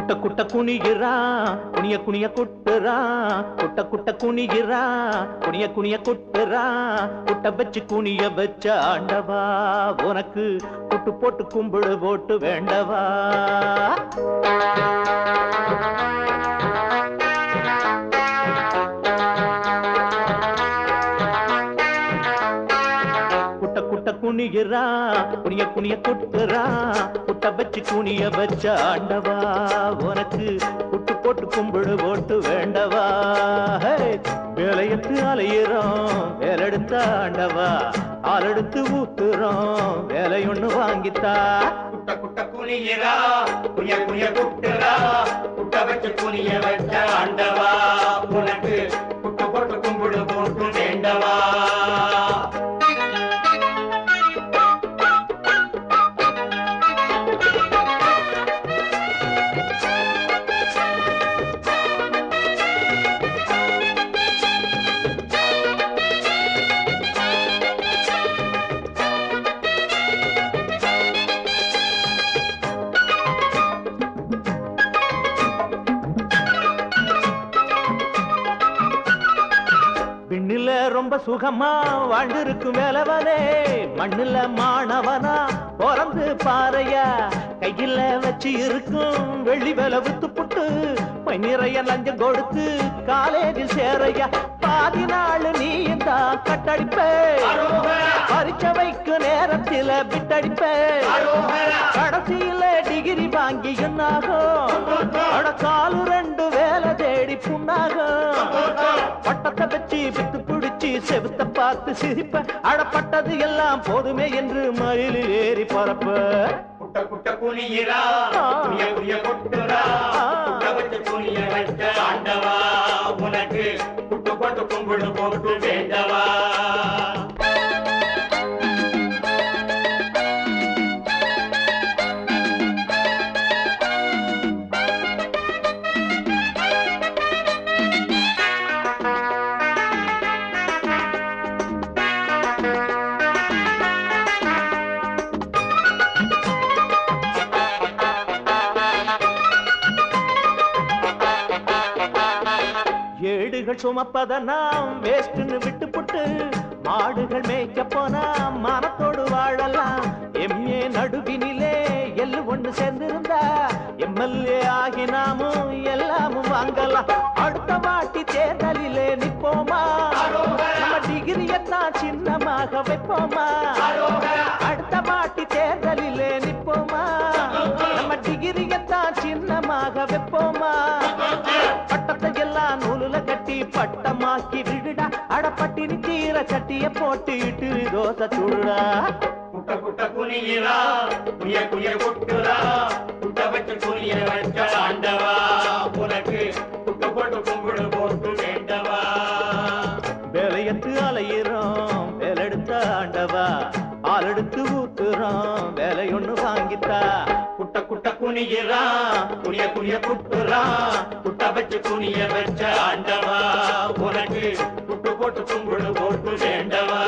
குட்ட குட்ட குனிகிறான் குனிய குனிய குட்டுறான் குட்ட குட்ட குனிகிறான் குனிய குனிய குட்டுறான் குட்ட வச்சு குனிய வச்ச ஆண்டவா உனக்கு குட்டு போட்டு கும்பிடு போட்டு வேண்டவா குனிகிறான் குனிய குனிய குட்டுறான் குட்ட வச்சு குனிய வச்ச ஆண்டவா உனக்கு குட்டு போட்டு கும்பிடு போட்டு வேண்டவா வேலையத்து அலையிறோம் வேலெடுத்த ஆண்டவா ஆளெடுத்து ஊத்துறோம் வேலை ஒண்ணு வாங்கித்தா குட்ட குட்ட குனிகிறா குனிய குனிய குட்டுறா குட்ட வச்சு குனிய வச்ச ஆண்டவா உனக்கு குட்டு போட்டு கும்பிடு போட்டு வேண்டவா விண்ணில ரொம்ப சுகமா வாழ்ந்திருக்கும் வேலவனே மண்ணுல மாணவனா பிறந்து பாறையா கையில வச்சு இருக்கும் வெள்ளி வேலை வித்து புட்டு நிறைய லஞ்சம் கொடுத்து காலேஜில் சேரையா பாதி நாள் நீ இந்த கட்டடிப்பே பரிச்சை வைக்கும் நேரத்தில் விட்டடிப்பே கடைசியில டிகிரி வாங்கி என்னாகும் காலு ரெண்டு வேலை தேடி புண்ணாகும் பட்டத்தை வச்சு வித்து பிடிச்சி செவுத்த பார்த்து சிரிப்ப அடப்பட்டது எல்லாம் போதுமே என்று மயிலில் ஏறி பரப்ப குட்ட குட்ட குனிகிறா குனிய குனிய குட்டுறா குட்ட வச்சு குனிய வச்ச ஆண்டவா உனக்கு குட்டு போட்டு கும்பிடு போட்டு வேண்டவா ஏடுகள் சுமப்பத நாம் வேஸ்ட்னு விட்டு புட்டு மாடுகள் மேய்க்க போனா மனத்தோடு வாழலாம் எம்ஏ நடுவினிலே எல்லு ஒண்ணு சேர்ந்திருந்தா எம்எல்ஏ ஆகி நாமும் எல்லாமும் வாங்கலாம் அடுத்த வாட்டி தேர்தலிலே நிப்போமா நம்ம டிகிரியத்தான் சின்னமாக வைப்போமா அடுத்த வாட்டி தேர்தலிலே நிப்போமா நம்ம டிகிரியத்தான் சின்னமாக வைப்போமா பட்டத்தை எல்லாம் நூலுல கட்டி பட்டமாக்கி விடுடா அடப்பட்டினி தீர சட்டிய போட்டு இட்டு தோசை சுடுடா குட்ட குட்ட குனிகிறா குனிய குனிய குட்டுறா குட்ட வச்சு குனிய வச்ச ஆண்டவா உனக்கு குட்டு போட்டு கும்பிடு போட்டு வேண்டவா வேலையத்து அலையிறோம் வேலெடுத்த ஆண்டவா ஆளெடுத்து ஊத்துறோம் வேலை ஒண்ணு வாங்கித்தா குட்ட குட்ட குனிகிறா குனிய குனிய குட்டுறா குட்ட வச்சு குனிய வச்ச ஆண்டவா உனக்கு குட்டு போட்டு கும்பிடு போட்டு வேண்டவா